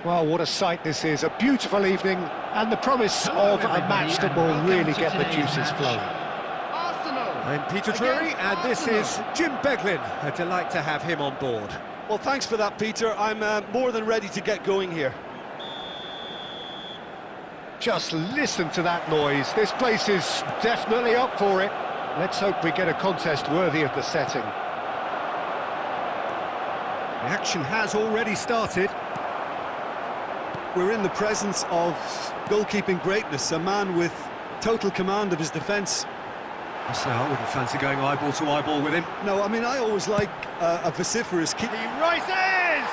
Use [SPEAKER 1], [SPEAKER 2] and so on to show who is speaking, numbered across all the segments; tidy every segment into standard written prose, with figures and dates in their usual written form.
[SPEAKER 1] Well, what a sight this is. A beautiful evening and the promise of a match that will really get the juices flowing.
[SPEAKER 2] I'm Peter Drury and this is Jim Beglin. A delight to have him on board.
[SPEAKER 3] Well, thanks for that, Peter. I'm more than ready to get going here.
[SPEAKER 1] Just listen to that noise. This place is definitely up for it. Let's hope we get a contest worthy of the setting.
[SPEAKER 2] The action has already started.
[SPEAKER 3] We're in the presence of goalkeeping greatness, a man with total command of his defence.
[SPEAKER 2] I wouldn't fancy going eyeball to eyeball with him.
[SPEAKER 3] No, I mean, I always like a vociferous kick.
[SPEAKER 1] He rises!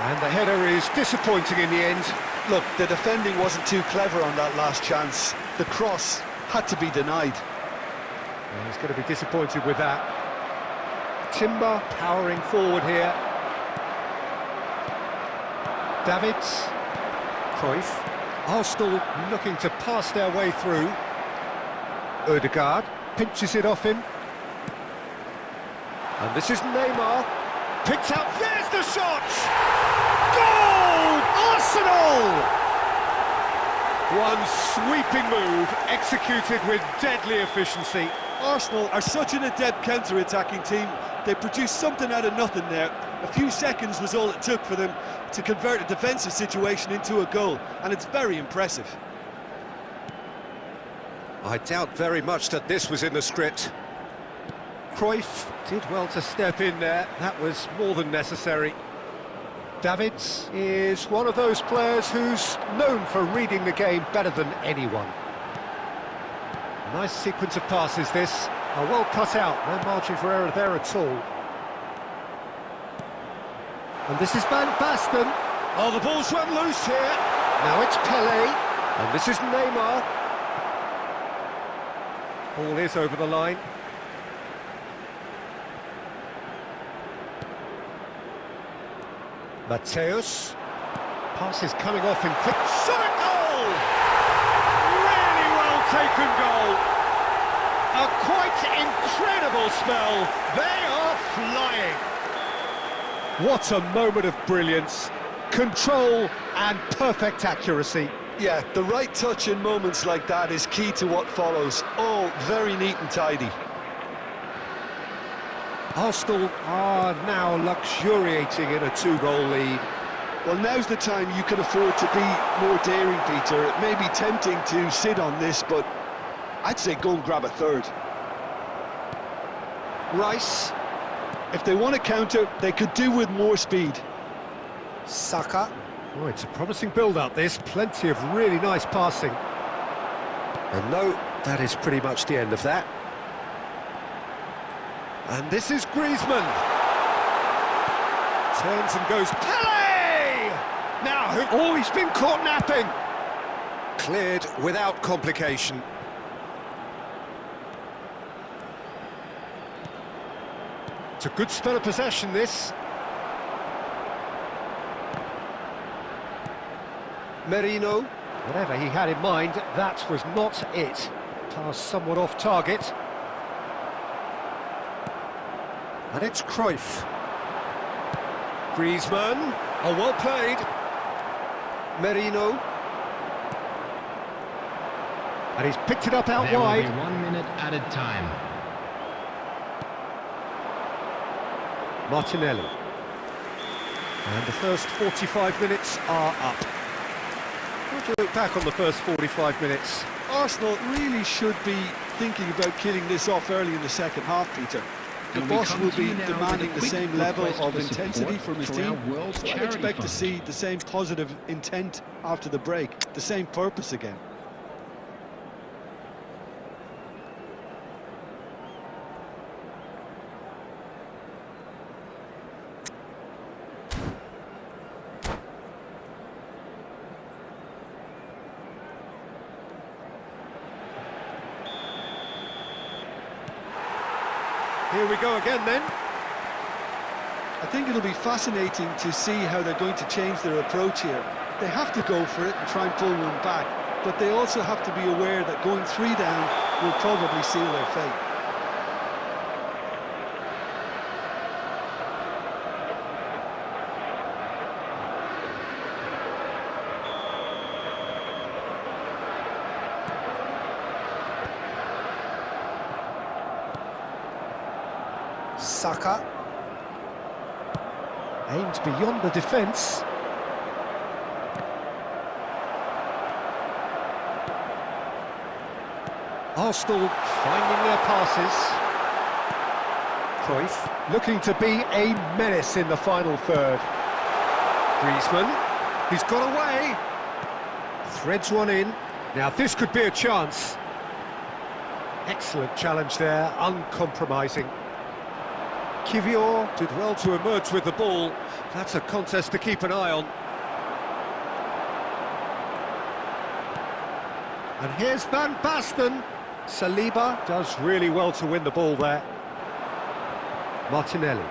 [SPEAKER 1] And the header is disappointing in the end.
[SPEAKER 3] Look, the defending wasn't too clever on that last chance. The cross had to be denied.
[SPEAKER 1] Well, he's going to be disappointed with that. Timber powering forward here. Davids, Cruyff, Arsenal looking to pass their way through. Odegaard pinches it off him. And this is Neymar. Picks out, there's the shot! Goal! Arsenal! One sweeping move, executed with deadly efficiency.
[SPEAKER 3] Arsenal are such an adept counter-attacking team. They produced something out of nothing there. A few seconds was all it took for them to convert a defensive situation into a goal, and it's very impressive.
[SPEAKER 2] I doubt very much that this was in the script.
[SPEAKER 1] Cruyff did well to step in there. That was more than necessary. Davids is one of those players who's known for reading the game better than anyone. Nice sequence of passes this. Are well cut out, no margin for error there at all. And this is Van Basten.
[SPEAKER 3] Oh, the ball's run loose here.
[SPEAKER 1] Now it's Pelé. And this is Neymar. Ball is over the line. Mateus. Pass is coming off in quick. Shot at goal! Really well taken goal. A quite incredible spell. They are flying. What a moment of brilliance. Control and perfect accuracy.
[SPEAKER 3] Yeah, the right touch in moments like that is key to what follows. All very neat and tidy.
[SPEAKER 1] Arsenal are now luxuriating in a 2-goal lead.
[SPEAKER 3] Well, now's the time you can afford to be more daring, Peter. It may be tempting to sit on this, but I'd say go and grab a third.
[SPEAKER 1] Rice.
[SPEAKER 3] If they want to counter, they could do with more speed.
[SPEAKER 1] Saka. Oh, it's a promising build-up, this. Plenty of really nice passing.
[SPEAKER 2] And no, that is pretty much the end of that.
[SPEAKER 1] And this is Griezmann. Turns and goes, Pelé! Now, oh, he's been caught napping.
[SPEAKER 2] Cleared without complication.
[SPEAKER 1] It's a good spell of possession, this.
[SPEAKER 2] Merino.
[SPEAKER 1] Whatever he had in mind, that was not it. Pass somewhat off target.
[SPEAKER 2] And it's Cruyff. Griezmann. Oh, well played. Merino. And he's picked it up out
[SPEAKER 4] There
[SPEAKER 2] wide.
[SPEAKER 4] will be 1 minute added time.
[SPEAKER 2] Martinelli. And the first 45 minutes are up. How do you look back on the first 45 minutes?
[SPEAKER 3] Arsenal really should be thinking about killing this off early in the second half, Peter. The
[SPEAKER 4] And we
[SPEAKER 3] boss
[SPEAKER 4] come
[SPEAKER 3] will
[SPEAKER 4] to
[SPEAKER 3] be
[SPEAKER 4] you now
[SPEAKER 3] demanding
[SPEAKER 4] with
[SPEAKER 3] the
[SPEAKER 4] a quick
[SPEAKER 3] same level
[SPEAKER 4] request
[SPEAKER 3] of
[SPEAKER 4] for
[SPEAKER 3] intensity
[SPEAKER 4] support
[SPEAKER 3] from his
[SPEAKER 4] for our
[SPEAKER 3] team.
[SPEAKER 4] World
[SPEAKER 3] So I
[SPEAKER 4] Charity
[SPEAKER 3] expect to
[SPEAKER 4] Fund.
[SPEAKER 3] see the same positive intent after the break, the same purpose again.
[SPEAKER 2] Here we go again then.
[SPEAKER 3] I think it'll be fascinating to see how they're going to change their approach here. They have to go for it and try and pull one back, but they also have to be aware that going 3 down will probably seal their fate.
[SPEAKER 2] Saka. Aimed beyond the defence. Arsenal finding their passes. Cruyff looking to be a menace in the final third. Griezmann, he's got away. Threads one in. Now this could be a chance. Excellent challenge there, uncompromising. Kivior did well to emerge with the ball. That's a contest to keep an eye on. And here's Van Basten. Saliba does really well to win the ball there. Martinelli.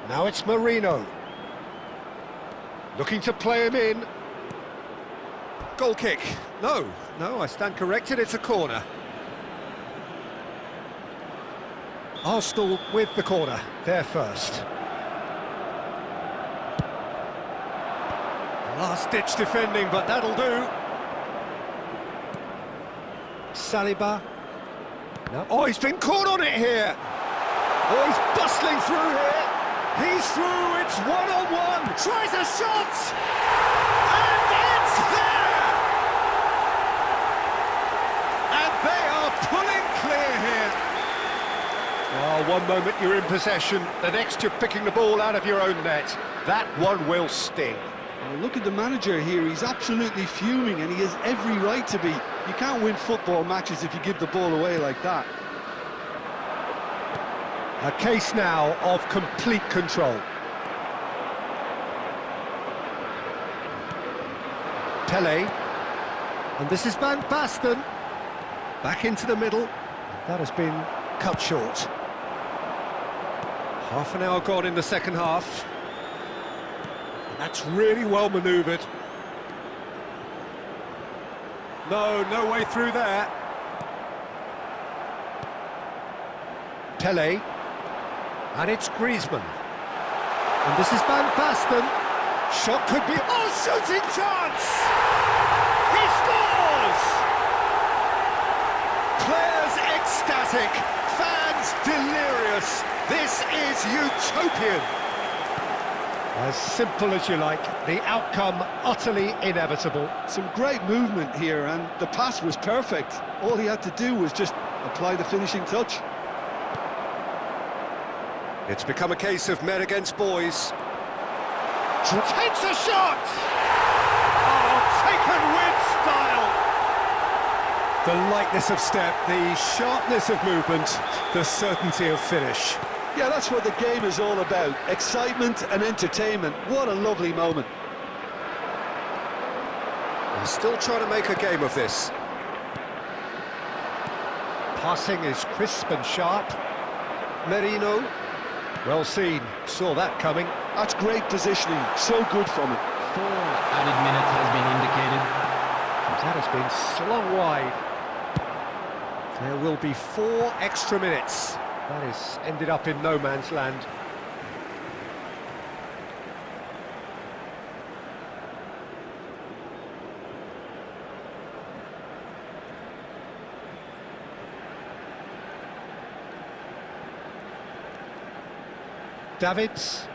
[SPEAKER 2] Now it's Merino. Looking to play him in. Goal kick. No, I stand corrected, it's a corner. Arsenal with the corner, they're first. Last-ditch defending, but that'll do. Saliba. No. Oh, he's been caught on it here. Oh, he's bustling through here. He's through, it's one-on-one. Tries a shot. And it's there. And they are pulling clear here. Oh, one moment you're in possession, the next you're picking the ball out of your own net. That one will sting.
[SPEAKER 3] Well, look at the manager here, he's absolutely fuming and he has every right to be. You can't win football matches if you give the ball away like that.
[SPEAKER 2] A case now of complete control. Pele. And this is Van Basten. Back into the middle. That has been cut short. Half an hour gone in the second half. That's really well manoeuvred. No way through there. Pele. And it's Griezmann. And this is Van Basten. Shot could be... Oh, shooting chance! He scores! Players ecstatic, fans delirious. This is utopian. As simple as you like, the outcome utterly inevitable.
[SPEAKER 3] Some great movement here and the pass was perfect. All he had to do was just apply the finishing touch.
[SPEAKER 2] It's become a case of men against boys. Takes a shot! Oh, taken with style! The lightness of step, the sharpness of movement, the certainty of finish.
[SPEAKER 3] Yeah, that's what the game is all about. Excitement and entertainment. What a lovely moment.
[SPEAKER 2] They're still trying to make a game of this. Passing is crisp and sharp. Merino. Well seen, saw that coming.
[SPEAKER 3] That's great positioning, so good from it.
[SPEAKER 4] 4 added minutes has been indicated.
[SPEAKER 2] That has been slung wide. There will be 4 extra minutes. That is ended up in no man's land. Davids.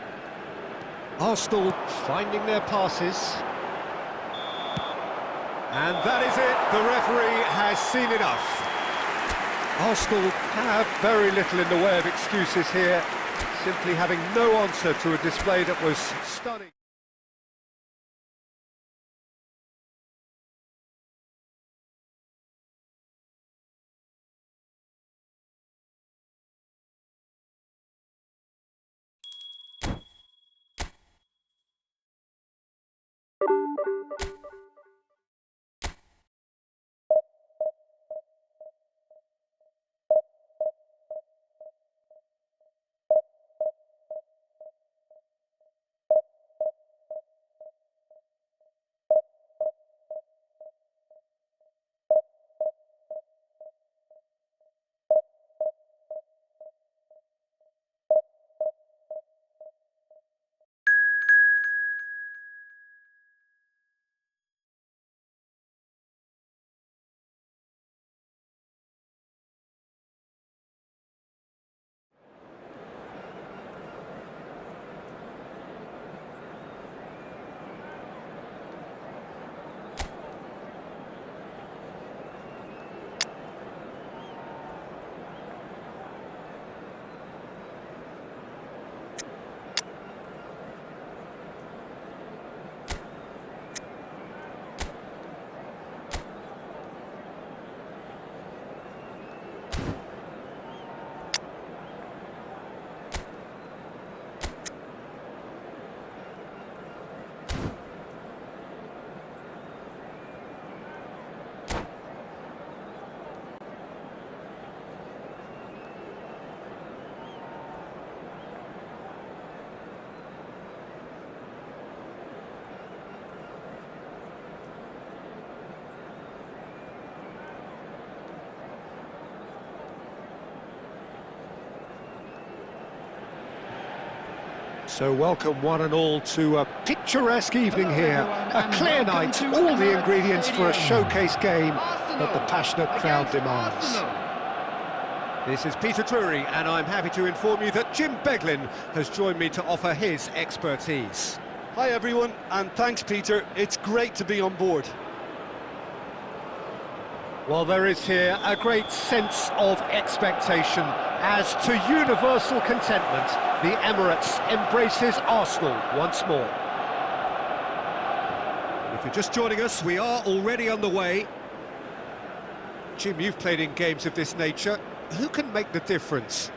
[SPEAKER 2] Arsenal finding their passes. And that is it. The referee has seen enough. Arsenal have very little in the way of excuses here, simply having no answer to a display that was stunning. So welcome one and all to a picturesque evening here, a clear night, all the ingredients for a showcase game that the passionate crowd demands. This is Peter Drury, and I'm happy to inform you that Jim Beglin has joined me to offer his expertise.
[SPEAKER 3] Hi everyone, and thanks Peter, it's great to be on board.
[SPEAKER 2] Well, there is here a great sense of expectation as to universal contentment. The Emirates embraces Arsenal once more. If you're just joining us, we are already underway. Jim, you've played in games of this nature. Who can make the difference?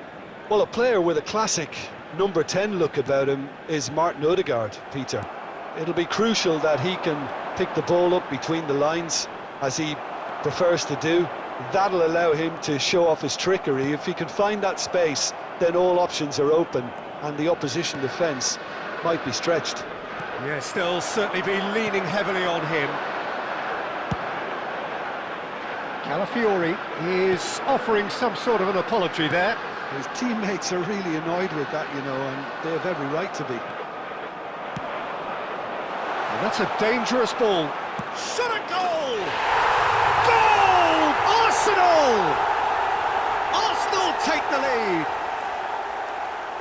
[SPEAKER 3] Well, a player with a classic number 10 look about him is Martin Odegaard, Peter. It'll be crucial that he can pick the ball up between the lines, as he prefers to do. That'll allow him to show off his trickery. If he can find that space, then all options are open and the opposition defence might be stretched.
[SPEAKER 2] Yes, they'll certainly be leaning heavily on him. Calafiori is offering some sort of an apology there.
[SPEAKER 3] His teammates are really annoyed with that, you know, and they have every right to be.
[SPEAKER 2] And that's a dangerous ball.
[SPEAKER 1] Shot a goal!
[SPEAKER 2] Goal! Arsenal! Arsenal take the lead.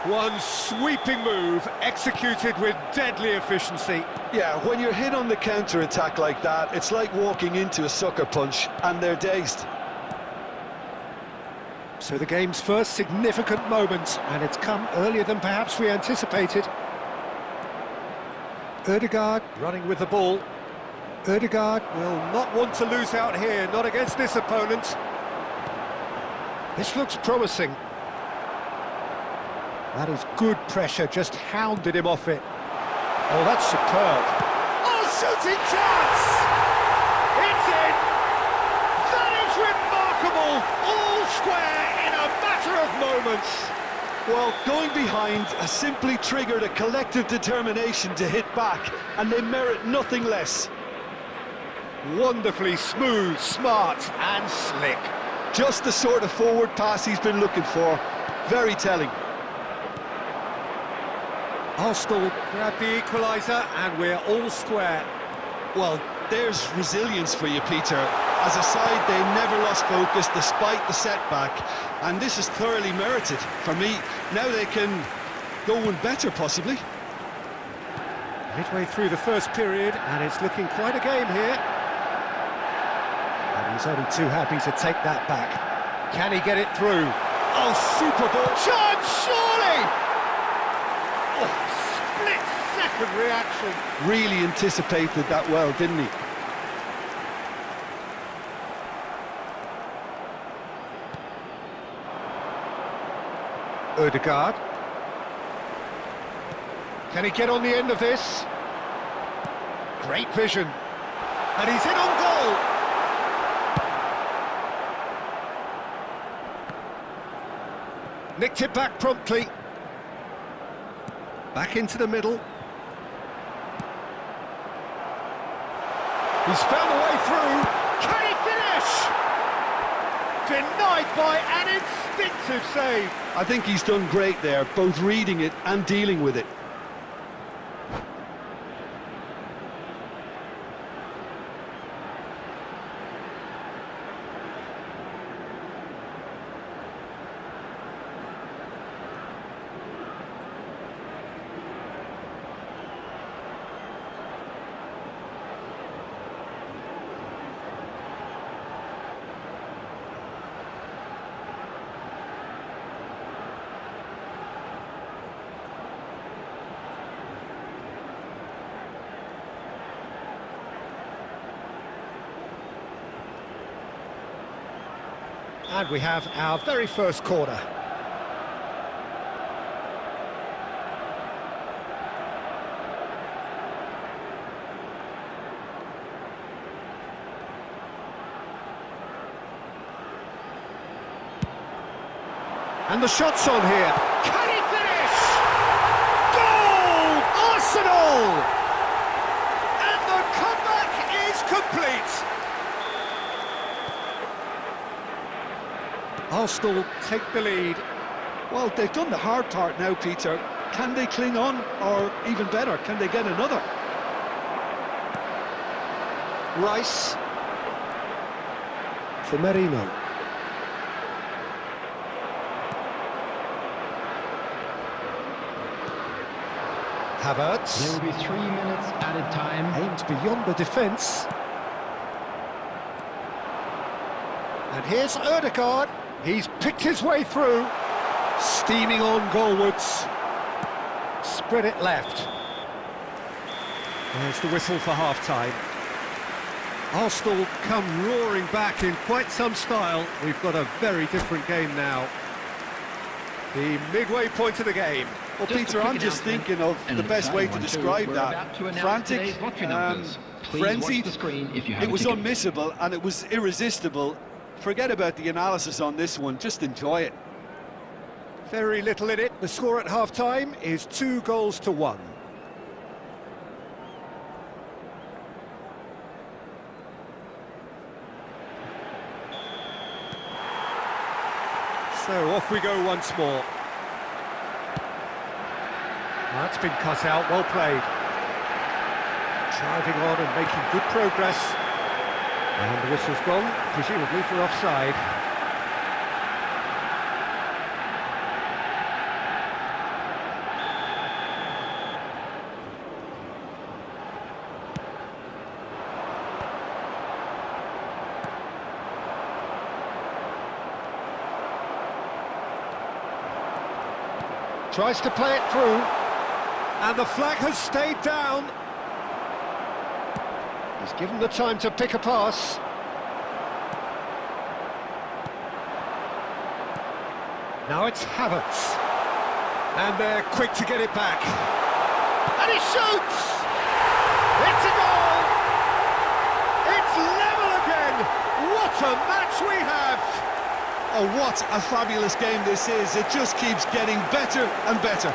[SPEAKER 2] One sweeping move executed with deadly efficiency.
[SPEAKER 3] Yeah, when you're hit on the counter-attack like that, it's like walking into a sucker punch and they're dazed.
[SPEAKER 2] So the game's first significant moment, and it's come earlier than perhaps we anticipated. Odegaard running with the ball. Odegaard will not want to lose out here, not against this opponent. This looks promising. That is good pressure, just hounded him off it. Oh, that's superb.
[SPEAKER 1] Oh, shooting chance! It's in! That is remarkable! All square in a matter of moments.
[SPEAKER 3] Well, going behind has simply triggered a collective determination to hit back, and they merit nothing less.
[SPEAKER 2] Wonderfully smooth, smart and slick.
[SPEAKER 3] Just the sort of forward pass he's been looking for. Very telling.
[SPEAKER 2] Arsenal grab the equaliser and we're all square.
[SPEAKER 3] Well, there's resilience for you, Peter. As a side, they never lost focus despite the setback, and this is thoroughly merited. For me, now they can go one better, possibly.
[SPEAKER 2] Midway through the first period, and it's looking quite a game here. And he's only too happy to take that back. Can he get it through? Oh, super ball.
[SPEAKER 1] Chance, surely! Oh, split-second reaction.
[SPEAKER 3] Really anticipated that well, didn't he?
[SPEAKER 2] Ødegaard. Can he get on the end of this? Great vision. And he's in on goal. Nicked it back promptly. Back into the middle. He's found a way through.
[SPEAKER 1] Can he finish? Denied by an instinctive save.
[SPEAKER 3] I think he's done great there, both reading it and dealing with it.
[SPEAKER 2] And we have our very first corner. And the shot's on here.
[SPEAKER 1] Can he finish? Goal! Arsenal! And the comeback is complete.
[SPEAKER 2] Arsenal take the lead.
[SPEAKER 3] Well, they've done the hard part now, Peter. Can they cling on, or even better, can they get another?
[SPEAKER 2] Rice. For Merino. Havertz.
[SPEAKER 4] There will be 3 minutes added time.
[SPEAKER 2] Aimed beyond the defence. And here's Ødegaard. He's picked his way through. Steaming on goalwards. Spread it left. There's the whistle for half-time. Arsenal come roaring back in quite some style. We've got a very different game now. The midway point of the game.
[SPEAKER 3] Well, Peter, I'm just thinking of the best way to describe that. Frantic, frenzied, it was unmissable and it was irresistible. Forget about the analysis on this one, just enjoy it.
[SPEAKER 2] Very little in it. The score at half-time is 2-1. So off we go once more. That's been cut out, well played. Driving on and making good progress. And the whistle's gone, presumably for offside. Tries to play it through, and the flag has stayed down. He's given the time to pick a pass. Now it's Havertz. And they're quick to get it back.
[SPEAKER 1] And he shoots! It's a goal! It's level again! What a match we have!
[SPEAKER 3] Oh, what a fabulous game this is. It just keeps getting better and better.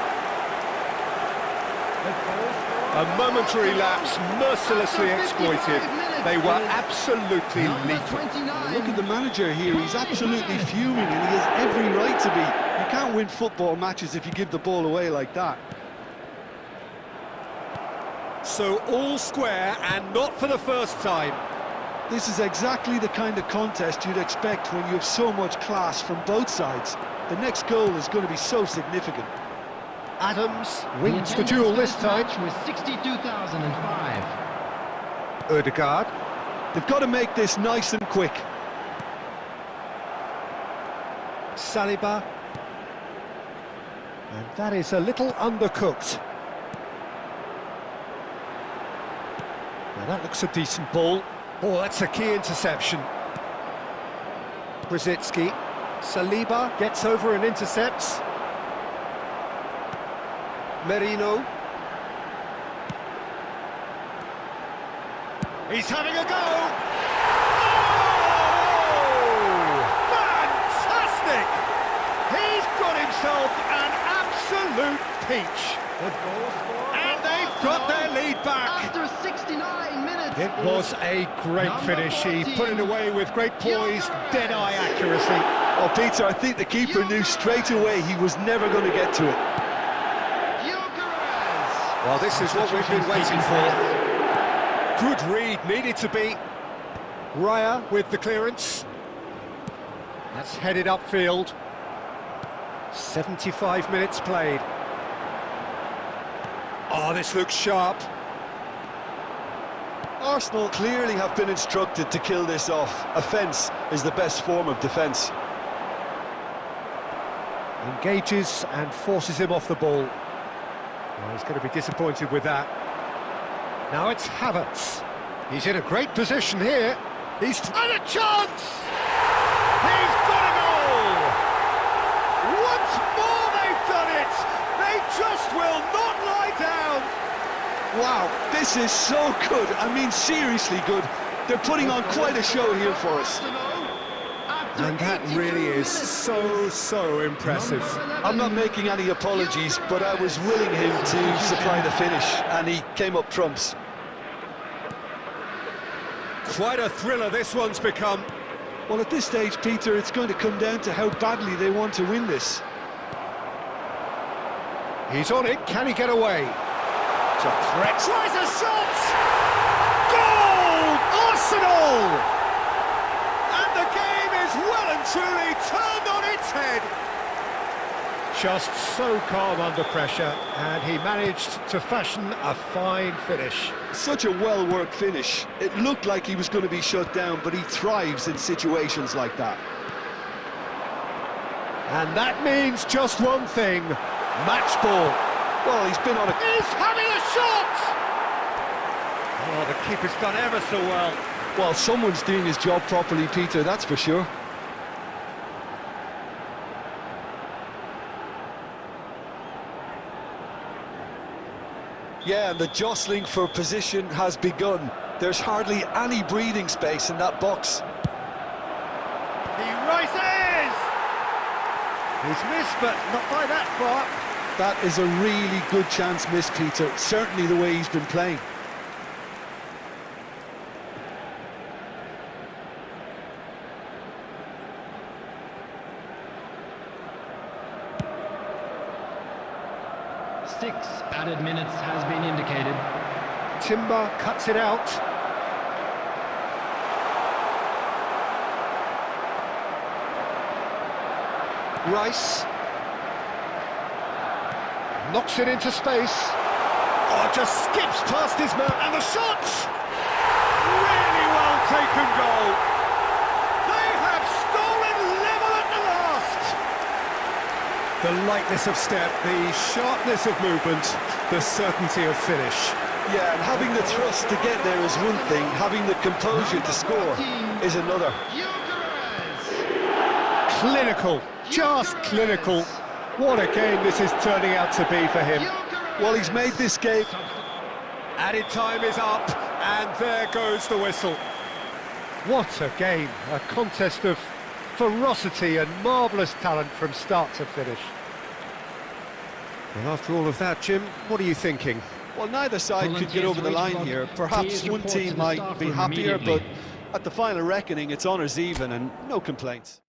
[SPEAKER 2] The goal A momentary lapse mercilessly exploited. They were absolutely lethal.
[SPEAKER 3] Look at the manager here, he's absolutely fuming and he has every right to be. You can't win football matches if you give the ball away like that.
[SPEAKER 2] So all square and not for the first time.
[SPEAKER 3] This is exactly the kind of contest you'd expect when you have so much class from both sides. The next goal is going to be so significant.
[SPEAKER 2] Adams wins the duel this time.
[SPEAKER 4] Was 62,005.
[SPEAKER 2] Ødegaard.
[SPEAKER 3] They've got to make this nice and quick.
[SPEAKER 2] Saliba. And that is a little undercooked. Now that looks a decent ball. Oh, that's a key interception. Brzezinski. Saliba gets over and intercepts. Merino.
[SPEAKER 1] He's having a go! Oh! Fantastic! He's got himself an absolute peach. And they've got their lead back.
[SPEAKER 4] After 69 minutes.
[SPEAKER 2] It was a great finish. He put it away with great poise, dead-eye accuracy.
[SPEAKER 3] Oh, Peter, I think the keeper knew straight away he was never going to get to it.
[SPEAKER 2] Well, this is what we've been waiting for. Good read, needed to be. Raya with the clearance. That's headed upfield. 75 minutes played. Oh, this looks sharp.
[SPEAKER 3] Arsenal clearly have been instructed to kill this off. Offence is the best form of defence.
[SPEAKER 2] Engages and forces him off the ball. Well, he's going to be disappointed with that. Now it's Havertz. He's in a great position here. He's
[SPEAKER 1] And a chance! He's got a goal! Once more they've done it! They just will not lie down!
[SPEAKER 3] Wow, this is so good. I mean, seriously good. They're putting on quite a show here for us.
[SPEAKER 2] And that really is so impressive.
[SPEAKER 3] I'm not making any apologies, but I was willing him to supply the finish, and he came up trumps.
[SPEAKER 2] Quite a thriller this one's become.
[SPEAKER 3] Well, at this stage, Peter, it's going to come down to how badly they want to win this.
[SPEAKER 2] He's on it, can he get away? It's a threat.
[SPEAKER 1] Tries a shot! Goal! Arsenal! And the game is well and truly turned on its head.
[SPEAKER 2] Just so calm under pressure, and he managed to fashion a fine finish.
[SPEAKER 3] Such a well-worked finish. It looked like he was going to be shut down, but he thrives in situations like that.
[SPEAKER 2] And that means just one thing, match ball.
[SPEAKER 3] Well, he's been on a...
[SPEAKER 1] He's having a shot! Oh, the keeper's done ever so well.
[SPEAKER 3] Well, someone's doing his job properly, Peter, that's for sure. Yeah, and the jostling for position has begun. There's hardly any breathing space in that box.
[SPEAKER 1] He rises! He's missed, but not by that far.
[SPEAKER 3] That is a really good chance missed, Peter. Certainly the way he's been playing.
[SPEAKER 4] Six added minutes has been indicated.
[SPEAKER 2] Timber cuts it out. Rice knocks it into space.
[SPEAKER 1] Oh, just skips past his man, and the shot! Really well taken goal. They have stolen level at the last.
[SPEAKER 2] The lightness of step, the sharpness of movement, the certainty of finish.
[SPEAKER 3] Yeah, and having the thrust to get there is one thing, having the composure to score is another.
[SPEAKER 2] Clinical, just clinical. What a game this is turning out to be for him.
[SPEAKER 3] Well, he's made this game.
[SPEAKER 2] Added time is up, and there goes the whistle. What a game, a contest of ferocity and marvellous talent from start to finish. Well, after all of that, Jim, what are you thinking?
[SPEAKER 3] Well, neither side could get over the line here. Perhaps one team might be happier, but at the final reckoning, it's honours even and no complaints.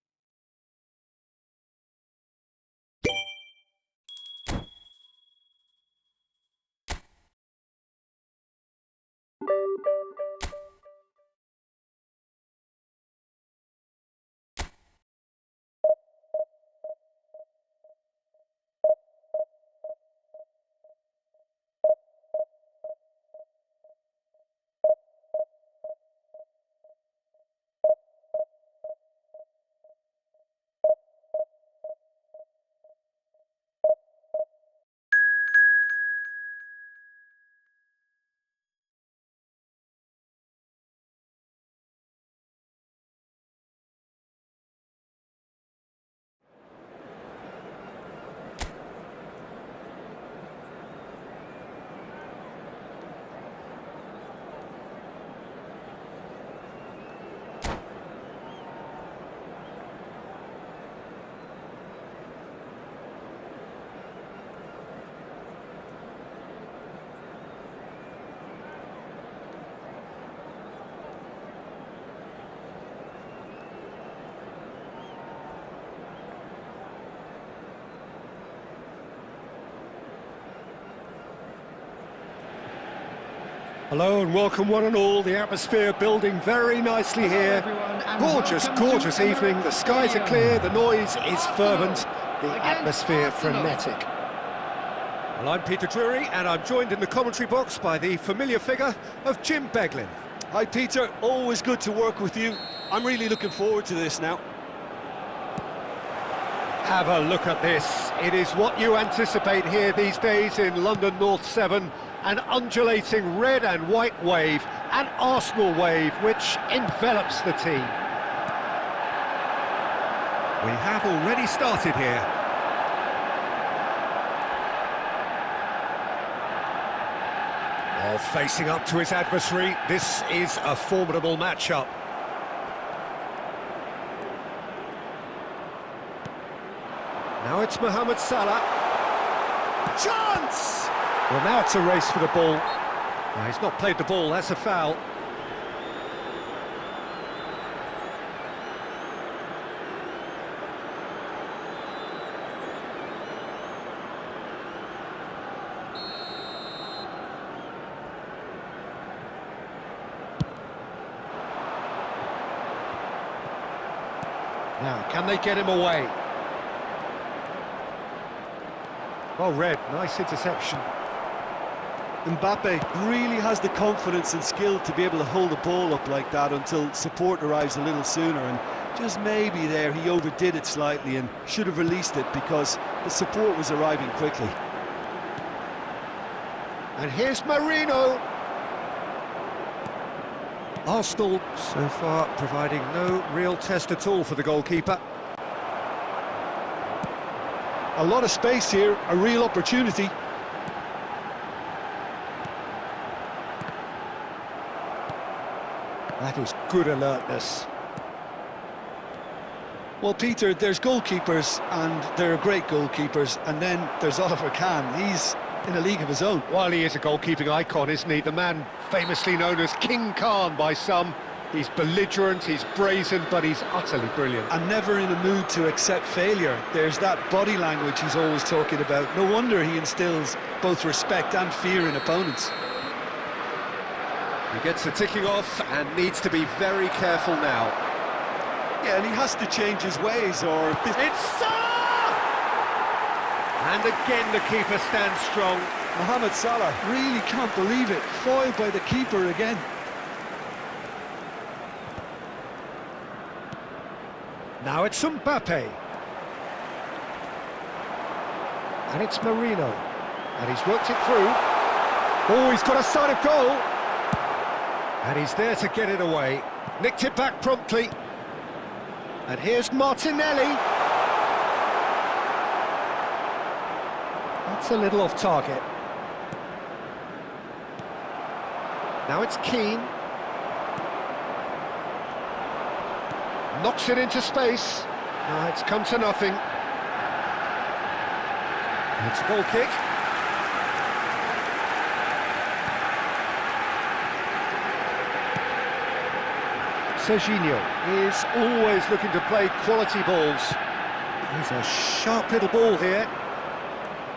[SPEAKER 2] Hello and welcome one and all. The atmosphere building very nicely here. Gorgeous, gorgeous evening. The skies are clear, the noise is fervent, the atmosphere frenetic. Well, I'm Peter Drury and I'm joined in the commentary box by the familiar figure of Jim Beglin.
[SPEAKER 3] Hi Peter, always good to work with you. I'm really looking forward to this now.
[SPEAKER 2] Have a look at this. It is what you anticipate here these days in London North 7. An undulating red and white wave, an Arsenal wave which envelops the team. We have already started here. Facing up to his adversary, this is a formidable matchup. Now it's Mohamed Salah. Chance! Well, now it's a race for the ball. No, he's not played the ball, that's a foul. Now, can they get him away? Well read, nice interception.
[SPEAKER 3] Mbappe really has the confidence and skill to be able to hold the ball up like that until support arrives a little sooner, and just maybe there he overdid it slightly and should have released it because the support was arriving quickly.
[SPEAKER 2] And here's Marino. Arsenal so far providing no real test at all for the goalkeeper.
[SPEAKER 3] A lot of space here, a real opportunity.
[SPEAKER 2] That is good alertness.
[SPEAKER 3] Well, Peter, there's goalkeepers, and there are great goalkeepers, and then there's Oliver Kahn. He's in a league of his own.
[SPEAKER 2] Well, he is a goalkeeping icon, isn't he? The man famously known as King Khan by some. He's belligerent, he's brazen, but he's utterly brilliant.
[SPEAKER 3] And never in a mood to accept failure. There's that body language he's always talking about. No wonder he instills both respect and fear in opponents.
[SPEAKER 2] He gets the ticking off and needs to be very careful now.
[SPEAKER 3] Yeah, and he has to change his ways, or...
[SPEAKER 2] It's Salah! And again the keeper stands strong.
[SPEAKER 3] Mohamed Salah really can't believe it. Foiled by the keeper again.
[SPEAKER 2] Now it's Mbappe. And it's Marino. And he's worked it through. Oh, he's got a sight of goal. And he's there to get it away. Nicked it back promptly. And here's Martinelli. That's a little off target. Now it's Keane. Knocks it into space. Now it's come to nothing. It's a goal kick. Serginho is always looking to play quality balls. He's a sharp little ball here.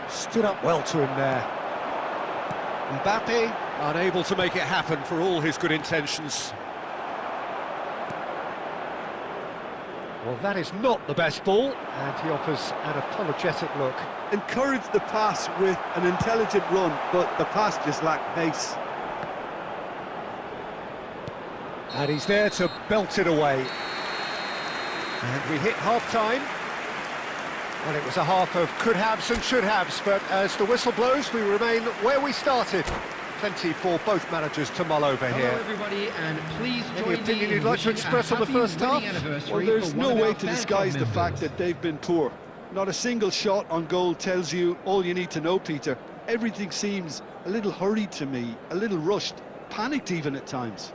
[SPEAKER 2] Stood up well to him there. Mbappe unable to make it happen for all his good intentions. Well, that is not the best ball, and he offers an apologetic look.
[SPEAKER 3] Encourage the pass with an intelligent run, but the pass just lacked pace.
[SPEAKER 2] And he's there to belt it away. And we hit half-time. Well, it was a half of could-haves and should-haves, but as the whistle blows, we remain where we started. Plenty for both managers to mull over here.
[SPEAKER 4] Hello, everybody, and please
[SPEAKER 2] Any
[SPEAKER 4] join
[SPEAKER 2] opinion
[SPEAKER 4] me
[SPEAKER 2] you'd
[SPEAKER 4] in
[SPEAKER 2] like to
[SPEAKER 4] wishing
[SPEAKER 2] express
[SPEAKER 4] a
[SPEAKER 2] on the
[SPEAKER 4] happy
[SPEAKER 2] first half?
[SPEAKER 4] wedding anniversary
[SPEAKER 3] Well, there's
[SPEAKER 4] for
[SPEAKER 3] no
[SPEAKER 4] one of
[SPEAKER 3] way
[SPEAKER 4] our
[SPEAKER 3] to
[SPEAKER 4] fan
[SPEAKER 3] disguise
[SPEAKER 4] club
[SPEAKER 3] the fact
[SPEAKER 4] members.
[SPEAKER 3] that they've been poor. Not a single shot on goal tells you all you need to know, Peter. Everything seems a little hurried to me, a little rushed, panicked even at times.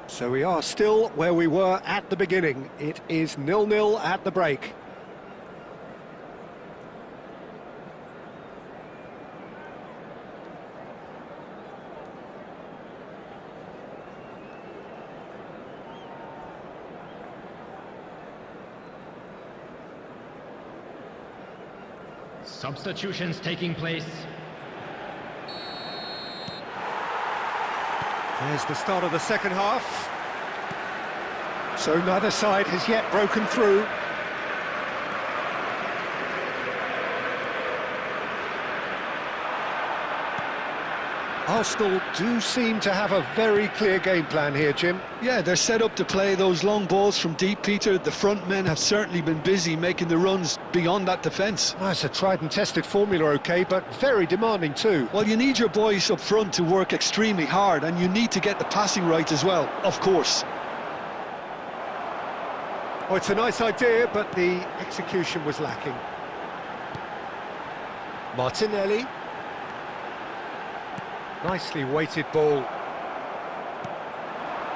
[SPEAKER 2] So we are still where we were at the beginning. It is 0-0 at the break.
[SPEAKER 4] Substitutions taking place.
[SPEAKER 2] There's the start of the second half. So neither side has yet broken through. Arsenal do seem to have a very clear game plan here, Jim.
[SPEAKER 3] Yeah, they're set up to play those long balls from deep, Peter. The front men have certainly been busy making the runs beyond that defence.
[SPEAKER 2] Oh, it's a tried and tested formula, okay, but very demanding too.
[SPEAKER 3] Well, you need your boys up front to work extremely hard, and you need to get the passing right as well, of course.
[SPEAKER 2] Oh, it's a nice idea, but the execution was lacking. Martinelli. Nicely weighted ball.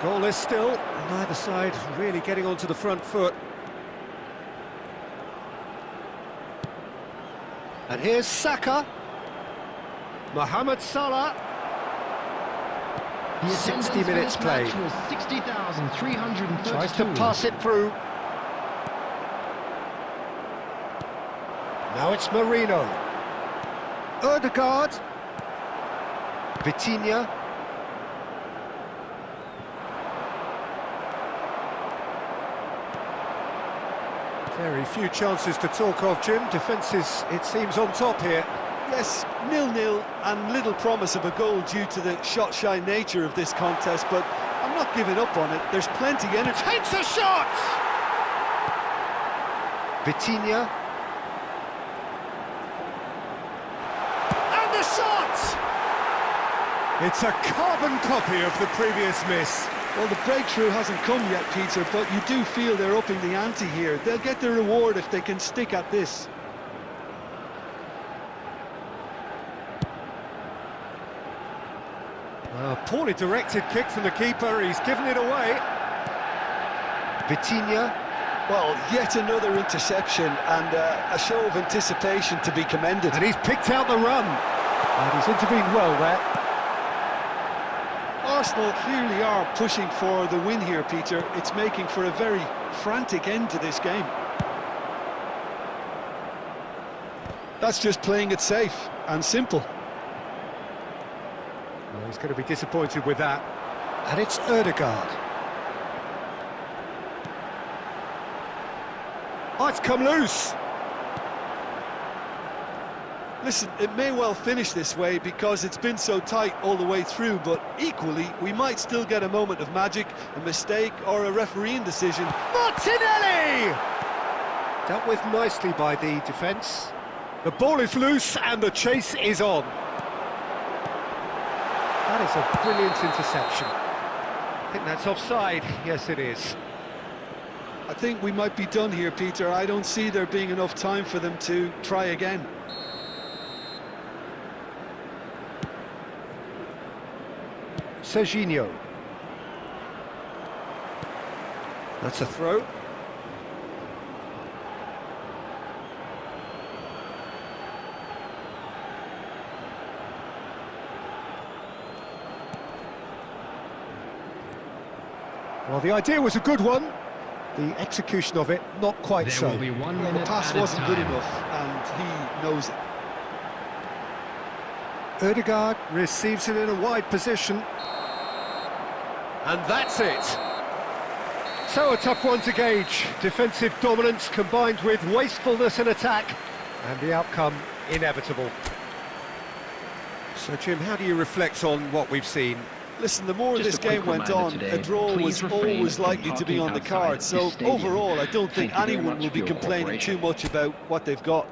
[SPEAKER 2] Goalless still, neither side really getting onto the front foot. And here's Saka. Mohamed Salah.
[SPEAKER 4] The
[SPEAKER 2] 60
[SPEAKER 4] attendance for
[SPEAKER 2] minutes
[SPEAKER 4] this match
[SPEAKER 2] played.
[SPEAKER 4] was 60,332.
[SPEAKER 2] Tries to pass it through. Now it's Marino. Ødegaard. Vitinha. Very few chances to talk of, Jim. Defence is, it seems, on top here.
[SPEAKER 3] Yes, 0-0 and little promise of a goal due to the shot-shy nature of this contest, but I'm not giving up on it. There's plenty energy.
[SPEAKER 2] Takes a shot! Vitinha. And the shot! It's a carbon copy of the previous miss.
[SPEAKER 3] Well, the breakthrough hasn't come yet, Peter, but you do feel they're upping the ante here. They'll get their reward if they can stick at this.
[SPEAKER 2] A poorly directed kick from the keeper, he's given it away. Vitinha.
[SPEAKER 3] Well, yet another interception and a show of anticipation to be commended.
[SPEAKER 2] And he's picked out the run. And he's intervened well there.
[SPEAKER 3] Arsenal clearly are pushing for the win here, Peter. It's making for a very frantic end to this game. That's just playing it safe and simple.
[SPEAKER 2] Well, he's going to be disappointed with that. And it's Ødegaard. Oh, it's come loose.
[SPEAKER 3] Listen, it may well finish this way because it's been so tight all the way through, but equally, we might still get a moment of magic, a mistake or a refereeing decision.
[SPEAKER 2] Martinelli! Dealt with nicely by the defence. The ball is loose and the chase is on. That is a brilliant interception. I think that's offside. Yes, it is.
[SPEAKER 3] I think we might be done here, Peter. I don't see there being enough time for them to try again.
[SPEAKER 2] Serginho. That's a throw. Well, the idea was a good one. The execution of it, not quite
[SPEAKER 4] There
[SPEAKER 2] so.
[SPEAKER 4] will be 1
[SPEAKER 3] The
[SPEAKER 4] minute
[SPEAKER 3] pass
[SPEAKER 4] added
[SPEAKER 3] wasn't good
[SPEAKER 4] time.
[SPEAKER 3] enough, and he knows it.
[SPEAKER 2] Ødegaard receives it in a wide position. And that's it. So a tough one to gauge. Defensive dominance combined with wastefulness in attack. And the outcome inevitable. So, Jim, how do you reflect on what we've seen?
[SPEAKER 3] Listen, the more
[SPEAKER 4] Just
[SPEAKER 3] this
[SPEAKER 4] a quick
[SPEAKER 3] game went
[SPEAKER 4] reminder
[SPEAKER 3] on,
[SPEAKER 4] today,
[SPEAKER 3] a draw
[SPEAKER 4] please
[SPEAKER 3] was
[SPEAKER 4] refrain
[SPEAKER 3] always
[SPEAKER 4] from
[SPEAKER 3] likely to be
[SPEAKER 4] parking
[SPEAKER 3] on the
[SPEAKER 4] outside
[SPEAKER 3] card.
[SPEAKER 4] this
[SPEAKER 3] So
[SPEAKER 4] stadium.
[SPEAKER 3] overall, I don't think
[SPEAKER 4] Thank you very
[SPEAKER 3] anyone
[SPEAKER 4] much
[SPEAKER 3] will be
[SPEAKER 4] for your
[SPEAKER 3] complaining
[SPEAKER 4] cooperation.
[SPEAKER 3] too much about what they've got.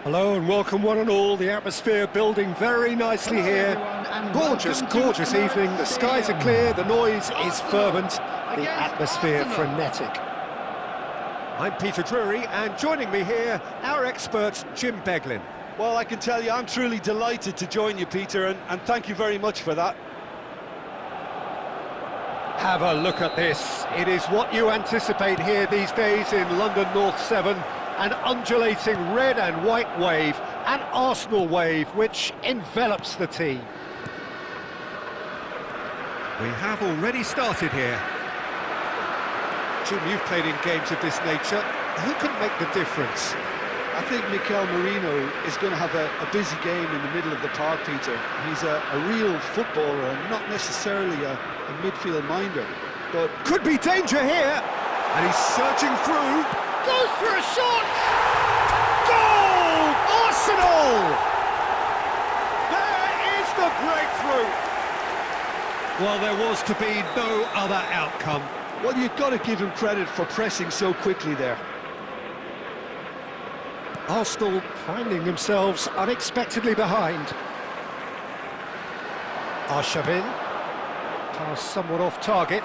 [SPEAKER 2] Hello and welcome one and all. The atmosphere building very nicely here. Gorgeous, gorgeous evening. The skies are clear, the noise is fervent, the atmosphere frenetic. I'm Peter Drury, and joining me here, our expert Jim Beglin.
[SPEAKER 3] Well, I can tell you, I'm truly delighted to join you, Peter, and thank you very much for that.
[SPEAKER 2] Have a look at this. It is what you anticipate here these days in London North 7. An undulating red and white wave, an Arsenal wave, which envelops the team. We have already started here. Jim, you've played in games of this nature. Who can make the difference?
[SPEAKER 3] I think Mikel Merino is going to have a busy game in the middle of the park, Peter. He's a real footballer, not necessarily a midfield minder. But
[SPEAKER 2] could be danger here, and he's surging through. Goes for a shot! Goal! Arsenal!
[SPEAKER 1] There is the breakthrough.
[SPEAKER 2] Well, there was to be no other outcome.
[SPEAKER 3] well, you've got to give him credit for pressing so quickly there.
[SPEAKER 2] Arsenal finding themselves unexpectedly behind. Arshavin, pass somewhat off target.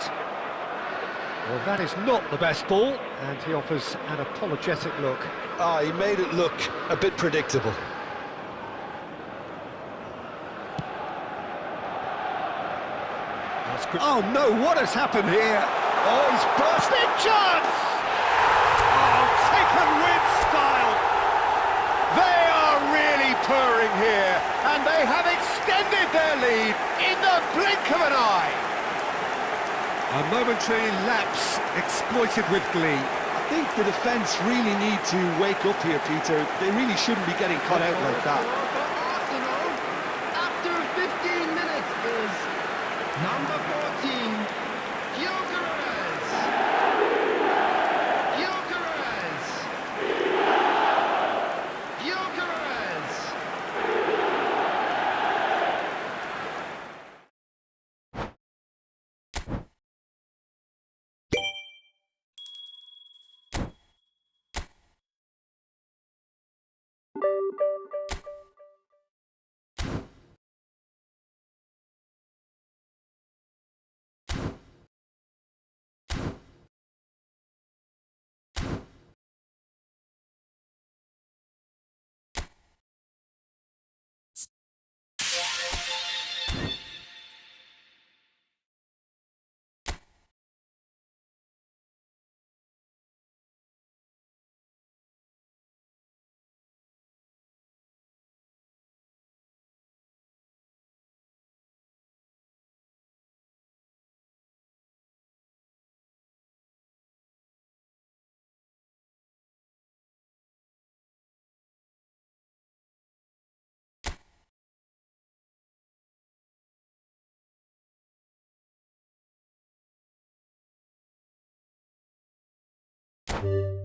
[SPEAKER 2] Well, that is not the best ball, and he offers an apologetic look.
[SPEAKER 3] He made it look a bit predictable.
[SPEAKER 2] That's good. Oh no, what has happened here? Oh, he's bursting chance!
[SPEAKER 1] Oh, taken with style. They are really purring here, and they have extended their lead in the blink of an eye.
[SPEAKER 2] A momentary lapse exploited with glee.
[SPEAKER 3] I think the defence really need to wake up here, Peter. They really shouldn't be getting caught out like that.
[SPEAKER 4] Arsenal, after 15 minutes, is number 14, Gyökeres.
[SPEAKER 5] you